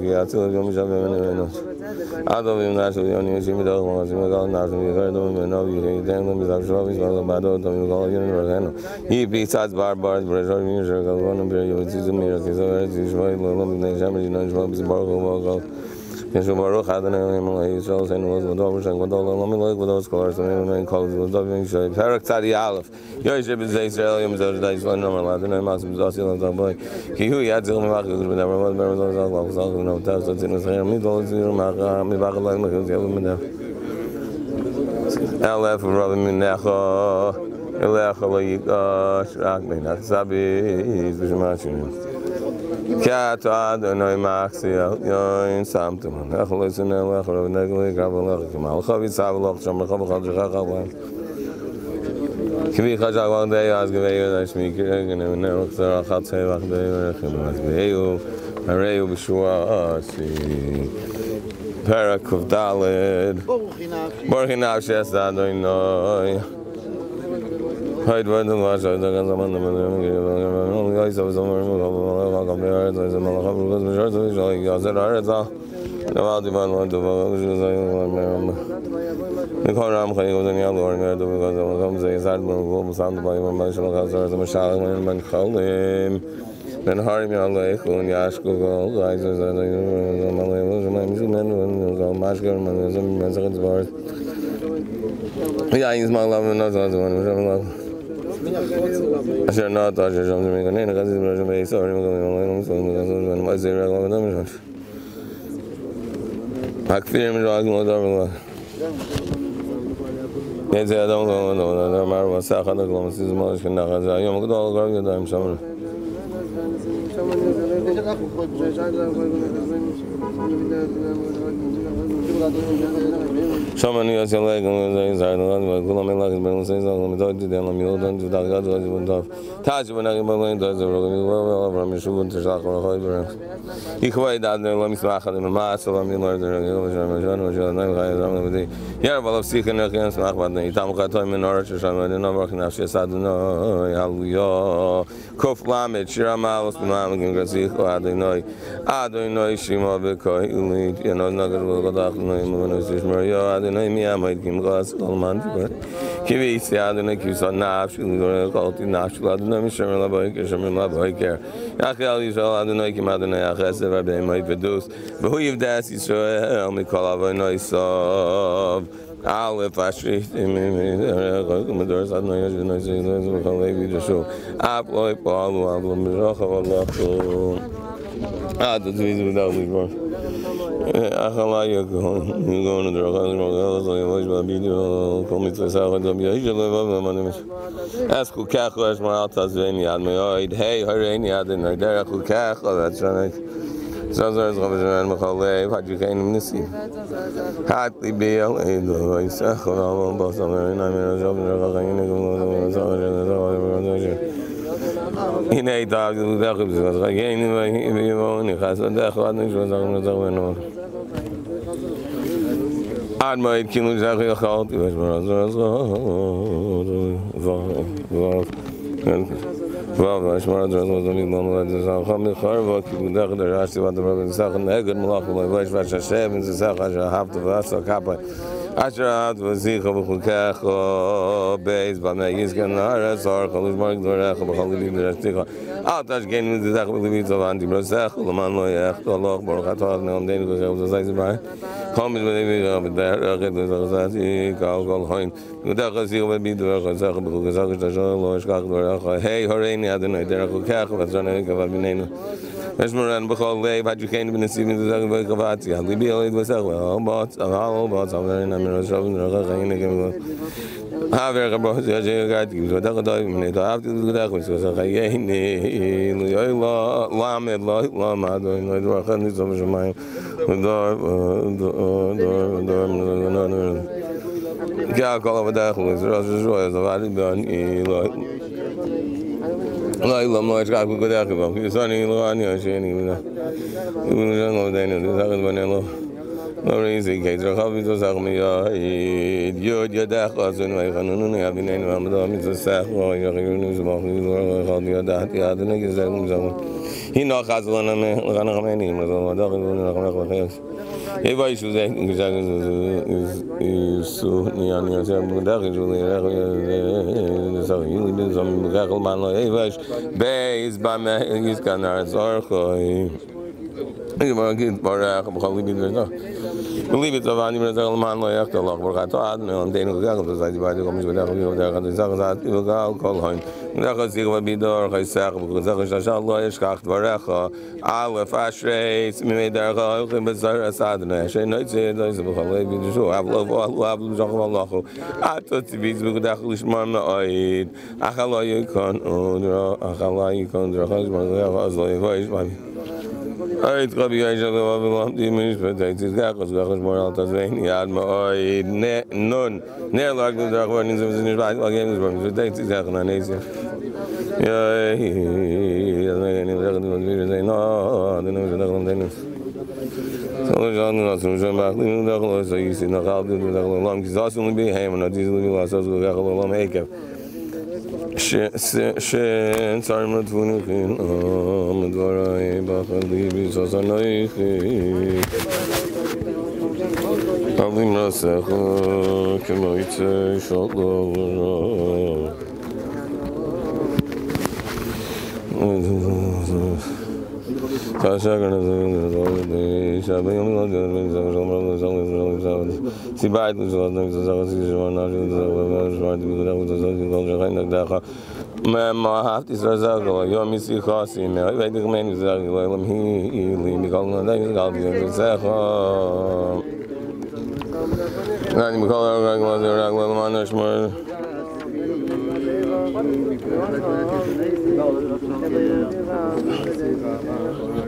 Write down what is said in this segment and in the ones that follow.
כי אציל יום שווה ממנו עד אובים נשו יוני ישים דרך מוסים וכל נשו ויחר דום ממנו ויתן לו מזב שלו ויסבל בעדו דום וכל יוני ברכנו היא פיצת ברברת ברשור מישר קלעוואן בריו ציזו מירה כיסו ארץ ישמעי לא מבני שם רינו ישמע בזברוך ובכל Kishu Baruch Adonai Elohim Yisrael Sein was with over Shem Gadol Olam Eloik with those colors and main colors with Dovin Shoy Perak Tzadi Aleph Yosheb is Israel Yom Zod Dais One Number Adonai Masim Zosil Zaboy Kihu Yadzil Mavach Yud Never was Never was Zalak Zalak No Taz That's in the Same Midol Zir Macha Mivach Lai Machuz Yavim Medah Elef Rabbi Minecha Elecha Loyikash Rak Meinach Sabi Bishmashim Kat Adonai Maxia Yoin Samtum Echolisen Elech Rabbi Negli Gabalech Kemal Chavi Savalach Shem Chav Chadjach Kvi Chajak Valdei Az Gevei Shmi Kiregen Nerach Zara Chatzei Vachdei Rechem Veu Hareu B'Shua Asi Perak Kuf Daled Borchinav Shes Adonai Hayt Vayt Vash Hayt Gan Zaman Guys of Zaman Yazer Arza Naval Divan went to the Koram Khay was in Yellow and because of some say Sadman sound by Marshall Hazard the Mashal and Khalim then Harim Yalek and Yashko guys and Mashgar yeah, he's my love and not one. I should not touch it. I'm going to make a sorry. I feel him dragging over. Yes, I don't know. No matter what Sakha the Glomus is much. And now I am good all growing the time summer. Someone who has a leg on the inside of the Gulamin like the says, I'm going to them, I'm going to touch when I does the well from a shoe to Shaka or he quite that let me smack them a mass of a miller. Yeah, well, I'm seeking against Mahmoud. Tamka time in order to show the number of Nashi said, no, hallelujah. Kof Lamed, Shiramal, Mamma, Grazi, Adonai, Shima, Beko, you know, Nugget will go down. Maria Adonai I might give glass Alman Kivi Adonai keeps on Nash, called Nash, Adonai, Sherman Laboy, Sherman Laboy care. Yakel is all Adonai Kim Adonai Achesev, they might produce. But who if that's Israel, me call Adonai Sov. Aleph Ashri, Medors Adonai, Levi the show. Aploy, Paul, Allah. Ah, the trees without me, bro. You're going to the Ask who Kachas Maraltas Veniad, my oid, hey, Haraniad, and Derek who Kachas, that's right. Zazars of Macaulay, had you came to see. Hatly be a Sachon, both of them, in a dog, was again in the morning, has a death on the window. I might kill exactly a cult, it was well, I smart was only one of the Harvard, the rest of the second egg and Malak, my voice was a 7 to half the vessel kappa. Asherat was Zikha based by my Yiskan or College Mark the I'll touch again with the Zach with the beats of Anti Brosach, the man Loyak, the Loch, Borkator, and then the size of my comment with the there, Gal Hoin. Good Dakazi will be the Zach, hey, Horani, I don't know, there are Kach, what's on a name. Esmeran Bachol Lay, but you can't even see me the Zakavati. I'll be able to say, well, but all bots are very numerous of the Have ever brought the Jagati to the Dakota after the Dak, which was a Lamed, Lama, doing the Rakhanis of Shemaim, with Gakol of a Dak, was Rosh of Aliban. I'm not going to go there. He's only in Lania, she ain't even know. You don't know, Daniel, this happened when I know. No reason, Kate, or how it was out me. Your dad was in my honey. I've been in Ramadan, it's a sack, or your news about me, or your dad, the other niggas that he knocked out on a man, on a man, he was on a dog, and if I should say, is so near yourself, that is really so you do some Gackleman, if I base by my, he's gonna Ay, Rabbi Yisrael, Rabbi die Mensch, Petaitis, Gachos, Moral, Tasvein, Yad, Moy, Nun, Nerlag, the Darwin, in the Nishbite, again, Petaitis, Gachon, and Asia. No, the news of the containers. So, John, not some Shabbat, so you see, no, how do the long is also be him, and not easily lost as we got a little make up. Shen Sarma Tunukin, Madwarai, Bakali, Sasanai, Alim Rasecha, Kemoite, Shotlo. Tasha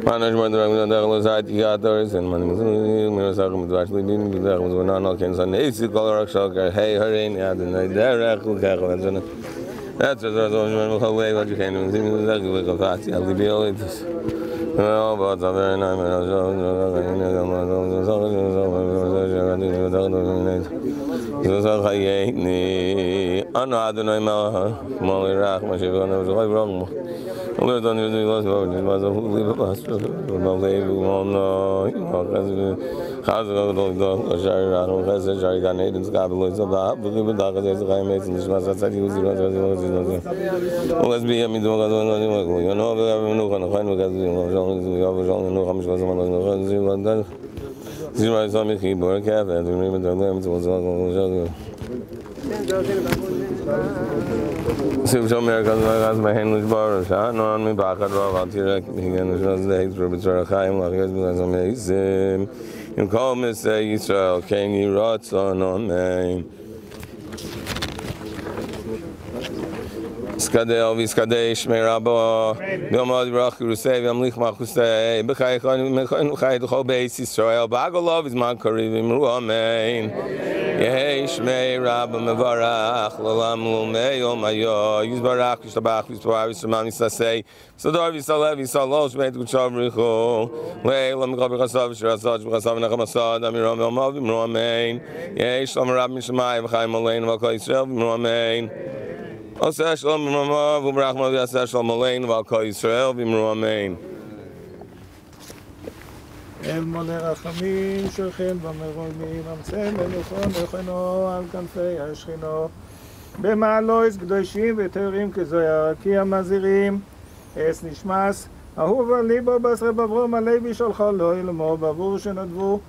Manage more than the Lozati Yatters and Manasaka actually didn't that was when I can say, it's the color of shocker, hey, her in the night there. That's a way what you can do. Exactly like a party. I'll be all it. Well, but a very nice let's be a my hand was borrowed. I know I'm back at all. I'll tell you, you call me, say Israel, can you rot on me? Skadel, Viskadei, Shmerabo, Yomad Rachu, Save, Amlich Machusei, Bekai, Mekai, Hobeis, Israel, Bagolov is Makarivim, Ruamein, Yeh, Shmei, Rabba, Mevarach, Lalam, Lumei, Omayo, Yizbarach, Yistabach, Yisbar, Yistamam, Yisasei, Sadar, Yisalev, Yisalos, Meit, Guchav, Richo, Leilam, Gabrichasav, Shirasaj, Brasav, Nachamasad, Amiram, Omavim, Ruamein, Yeh, Shlam, Rabbi, Shemai, Vachaim, Alain, Vakai, Israel, Ruamein. Oseh Shalom B'Mama V'Brachma V'Yaseh Shalom Alein V'Al Yisrael V'Imru Amen. אל מונה רחמים שוכן במרומים אמצא מלוכו נכנו על כנפי השכינו במעלויס קדושים וטהורים כזוהר כי המזהירים אס נשמס אהובה ליבא בסרי בברום הלוי שלחה לו אלמו בעבור שנדבו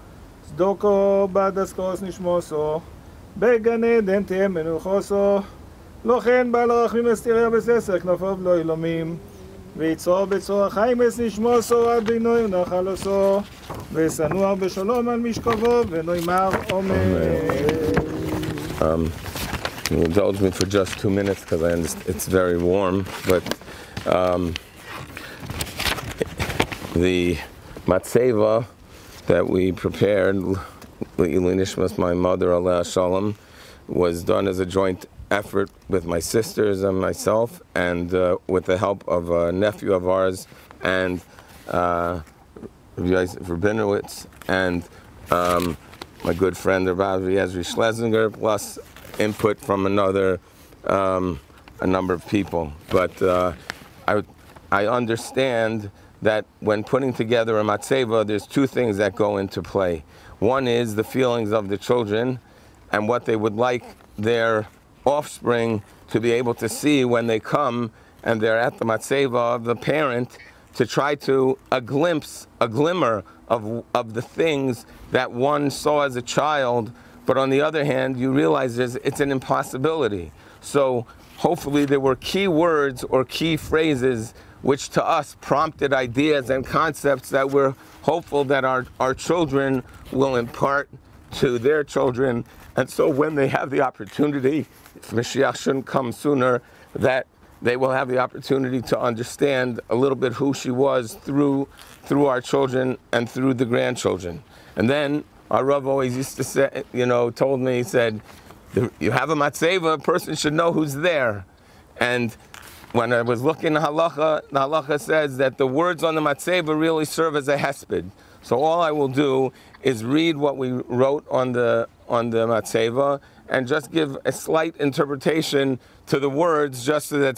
צדוקו בדסקוס נשמוסו בגן עדן תהיה מנוחוסו לא כן בעל הרחמים אסתיריה בססר כנפיו לא ילומים ויצור בצור החיים אס נשמוסו עד בינוי ונחלוסו וסנוע בשלום על משכבו ונאמר אמן. Indulge me for just 2 minutes because I understand it's very warm, but the matzeva that we prepared, Nishmas, my mother, Aleh Shalom, was done as a joint effort with my sisters and myself, and with the help of a nephew of ours and Rabinowitz and my good friend Rabbi Ezri Schlesinger, plus input from a number of people. But I understand that when putting together a matzeva, there's 2 things that go into play. One is the feelings of the children and what they would like their offspring to be able to see when they come and they're at the matzeva of the parent, to try to a glimmer of the things that one saw as a child, but on the other hand, you realize it's an impossibility. So hopefully there were key words or key phrases which to us prompted ideas and concepts that we're hopeful that our children will impart to their children. And so when they have the opportunity, if Mashiach shouldn't come sooner, that they will have the opportunity to understand a little bit who she was through our children and through the grandchildren. And then our Rav always used to say, told me, he said, you have a matzeva, a person should know who's there. And when I was looking at the halacha says that the words on the matzeva really serve as a hesped. So all I will do is read what we wrote on the matzeva and just give a slight interpretation to the words, just so that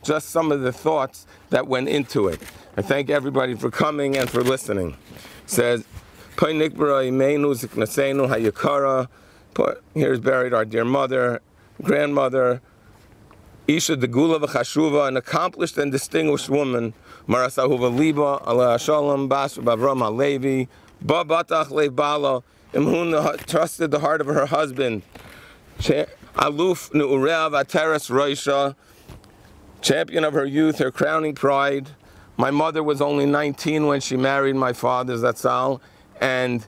just some of the thoughts that went into it. I thank everybody for coming and for listening. It says, here's buried our dear mother, grandmother, Isha Degula v'chashuva, an accomplished and distinguished woman, Maras Ahuva Liba, Aleh Shalom, Bas Bavram Halevi, Ba Batach Le Bala, Imhun trusted the heart of her husband, Aluf Nu'urea Vateres Roisha, champion of her youth, her crowning pride. My mother was only 19 when she married my father, Zatzal, and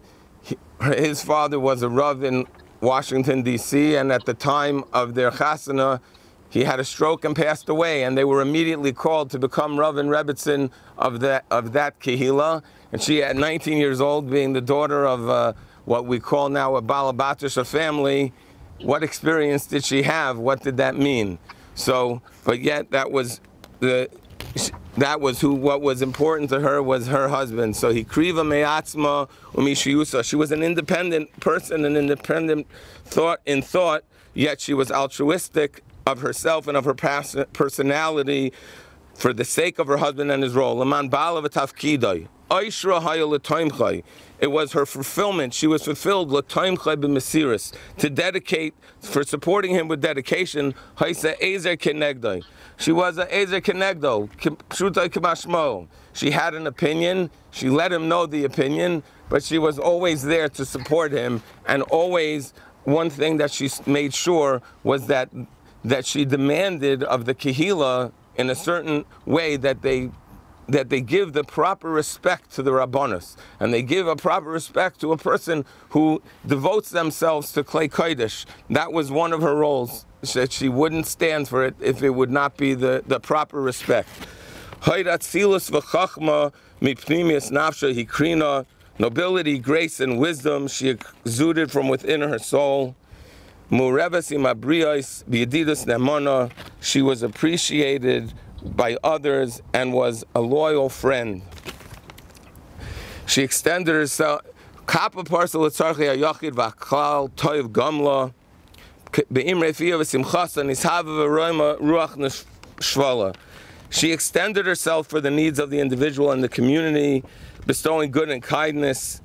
his father was a Rav in Washington, D.C., and at the time of their chasana, he had a stroke and passed away, and they were immediately called to become Rav and Rebbitzin of that Kehila. And she, at 19 years old, being the daughter of what we call now a Balabatish, a family, what experience did she have? What did that mean? So, but yet what was important to her was her husband. So he kriva me'atzma umishiyusa. She was an independent person, an independent thought, yet she was altruistic of herself and of her personality for the sake of her husband and his role. It was her fulfillment. She was fulfilled to dedicate, for supporting him with dedication. She was a ezer kenegdo. She had an opinion. She let him know the opinion, but she was always there to support him. And always, one thing that she made sure was that she demanded of the Kehila in a certain way that they give the proper respect to the Rabbanos, and they give a proper respect to a person who devotes themselves to Klei Kodesh. That was one of her roles, that she wouldn't stand for it if it would not be the proper respect. Nobility, grace, and wisdom she exuded from within her soul. She was appreciated by others and was a loyal friend. She extended herself. She extended herself for the needs of the individual and the community, bestowing good and kindness.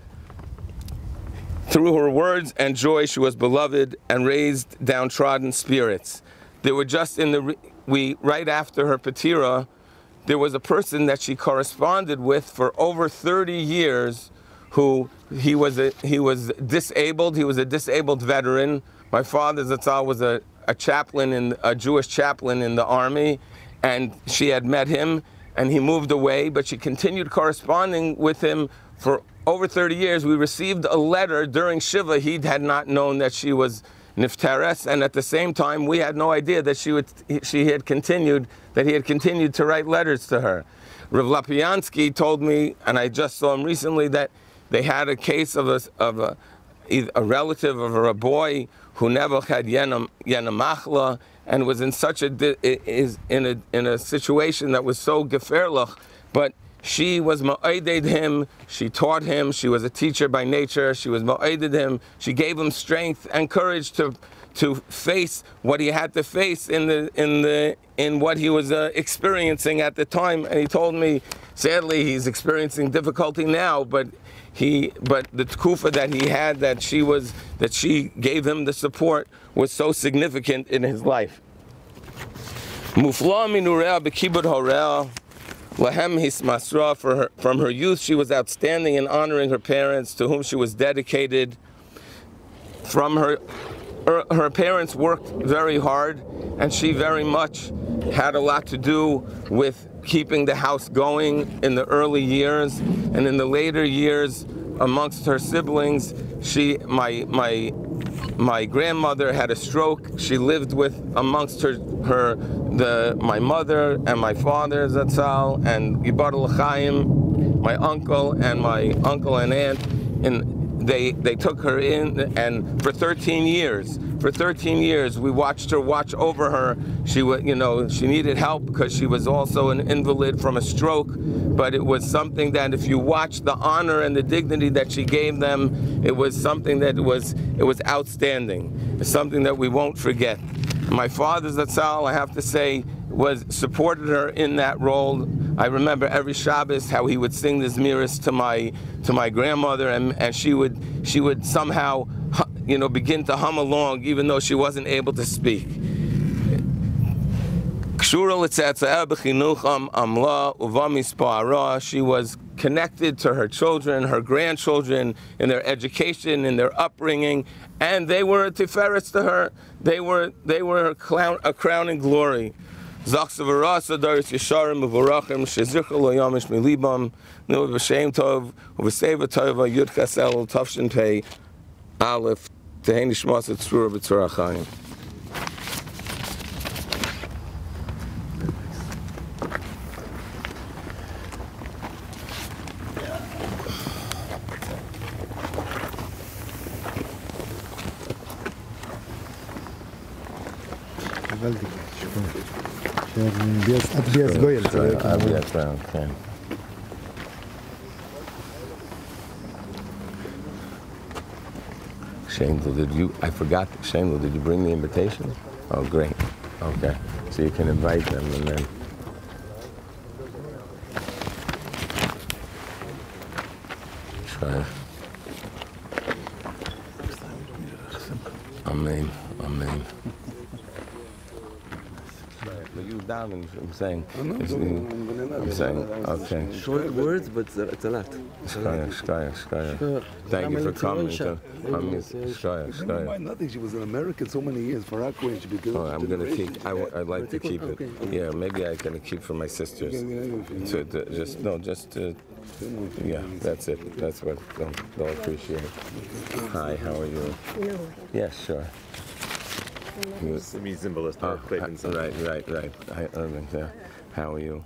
Through her words and joy, she was beloved and raised downtrodden spirits. There were just right after her patira, there was a person that she corresponded with for over 30 years, who he was disabled. He was a disabled veteran. My father Zatzal was a Jewish chaplain in the army, and she had met him, and he moved away, but she continued corresponding with him for over 30 years. We received a letter during Shiva. He had not known that she was Nifteres, and at the same time, we had no idea that he had continued to write letters to her. Rav Lapiansky told me, and I just saw him recently, that they had a case of a relative of a boy who never had yenamachla, and was in such in a situation that was so geferlich, but she was ma'aided him, she taught him, she was a teacher by nature, she was ma'aided him, she gave him strength and courage to face what he had to face in what he was experiencing at the time. And he told me, sadly, he's experiencing difficulty now, but the tkufa that he had, that she gave him the support, was so significant in his life. Mufla minurea bekibud horea. Lahem hismasra, from her youth she was outstanding in honoring her parents, to whom she was dedicated. From her parents worked very hard, and she very much had a lot to do with keeping the house going in the early years. And in the later years, amongst her siblings, my grandmother had a stroke. She lived with amongst my mother and my father Zatzal and Yibar L'chaim, my uncle and aunt, and they took her in, and for 13 years we watched her, watch over her. She needed help because she was also an invalid from a stroke, but it was something that if you watch the honor and the dignity that she gave them, it was something that was outstanding. It's something that we won't forget. My father Zatzal, I have to say, supported her in that role. I remember every Shabbos how he would sing the Zmiris to my grandmother, and she would somehow, begin to hum along even though she wasn't able to speak. She was connected to her children, her grandchildren, in their education, in their upbringing, and they were a tiferes to her. They were a crowning glory. Zachsavarasa Daris Yesharim Uvarachim Shezircha Lo Yamish Milibam Nu B'Shem Tov Uv'Seva Tova Yud Chasel Tavshin Pei Aleph Tehei Nishmas Tzura B'Tzura Chaim. Abias Goyel. Abias Brown, okay. Shaindl, I forgot, Shaindl, did you bring the invitation? Oh, great. Okay. So you can invite them and then. Try. Amen. Amen. You down, I'm saying. I'm saying, okay. Short words, but it's a lot. Shkaya. Thank you for coming. Shkaya. Nothing. She was in America so many years for our queen. I'm going to keep. I'd like to keep it. Yeah, maybe I can keep for my sisters. Yeah, that's it. That's what they'll appreciate. Hi, how are you? No. Yeah, sure. Symbolist. Right. How are you?